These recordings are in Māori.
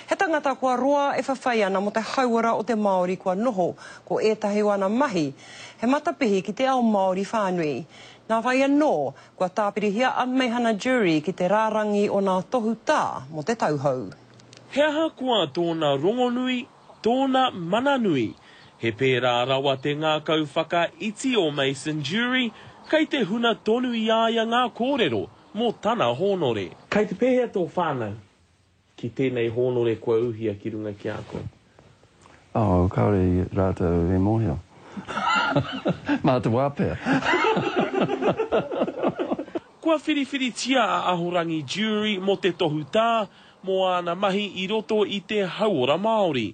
He tangata kua roa e whawhai ana mo te hauara o te Māori kua noho ko ētahi wana mahi. He matapihi ki te ao Māori whānui. Nā whai anō, kua tāpirihia a meihana jury ki te rārangi o nā tohu tā mo te tauhou. He aha kua tōna rongonui, tōna mananui. He pērā rawa te ngā kauwhaka iti o Mason Jury, kei te huna tonu i aia ngā kōrero mō tana honore. Kei te pēhea tō whānau ki tēnei honore kua uhia ki runga ki a koe. Kaore rātou e mōhio. Mā te wāpea. Kua whiriwhiri tia a ahorangi jury mo te tohu tā, mō ana mahi i roto i te hauora Māori.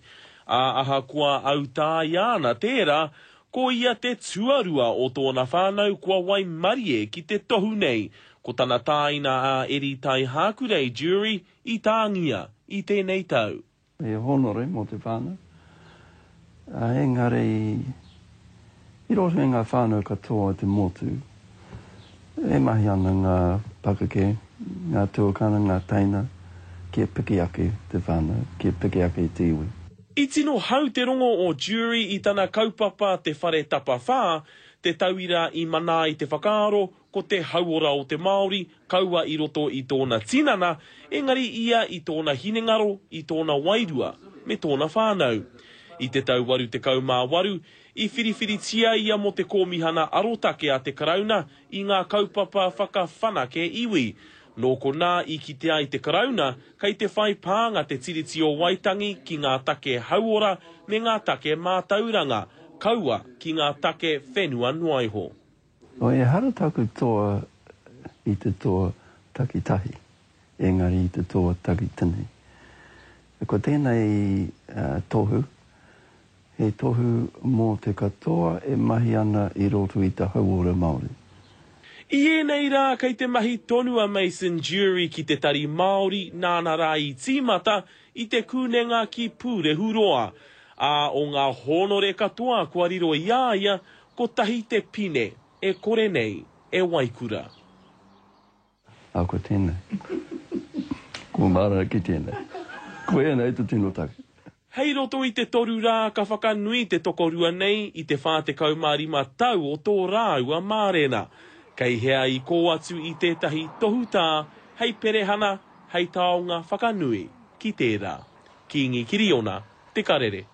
A aha kua au tā i ana tērā, ko ia te tuarua o tōna whānau kua wai marie ki te tohu nei, ko tana tāina a eri tai hākurei jury i tāngia i tēnei tau. E honore mo te whānau. Engari, i roto e ngā whānau katoa te motu, e mahi ana ngā pakake, ngā tuakana, ngā taina, kia piki ake te whānau, kia piki ake te iwi. I tino hau te rongo o jury i tana kaupapa te whare tapa whā, te tauira i mana i te whakaaro, ko te hauora o te Māori, kaua i roto i tōna tinana, engari ia i tōna hinengaro, i tōna wairua, me tōna whānau. I te tau waru te kaumā waru, i whiriwhiri tia ia mo te kōmihana arotake a te karauna i ngā kaupapa whakawhanake iwi. Nōko nā i ki te ai te karauna, kei te whai pānga te tiriti o Waitangi ki ngā take hauora me ngā take mātauranga, kaua ki ngā take whenua nuaiho. E hara taku toa i te toa takitahi, engari i te toa takitini. Ko tēnei tohu, he tohu mō te katoa e mahi ana i roto i te hauora Māori. I enei rā, kei te mahi tonu a Mason Jury ki te tari Māori nāna rā i tīmata i te kūnenga ki Pūrehuroa. A o ngā honore katoa kua riro i aia, ko tahi te pine, e kore nei, e Waikura. Ko tēnei. Ko mara ki tēnei. Ko enei te tino taki. Hei roto i te toru rā, ka whakanui te tokorua nei i te whātekau marima tau o tō rāua mārena. Kei hea i kō atu i tētahi tohu tā, hei perehana, hei taonga whakanui, ki tērā. Ki Ngī Kiriona, te karere.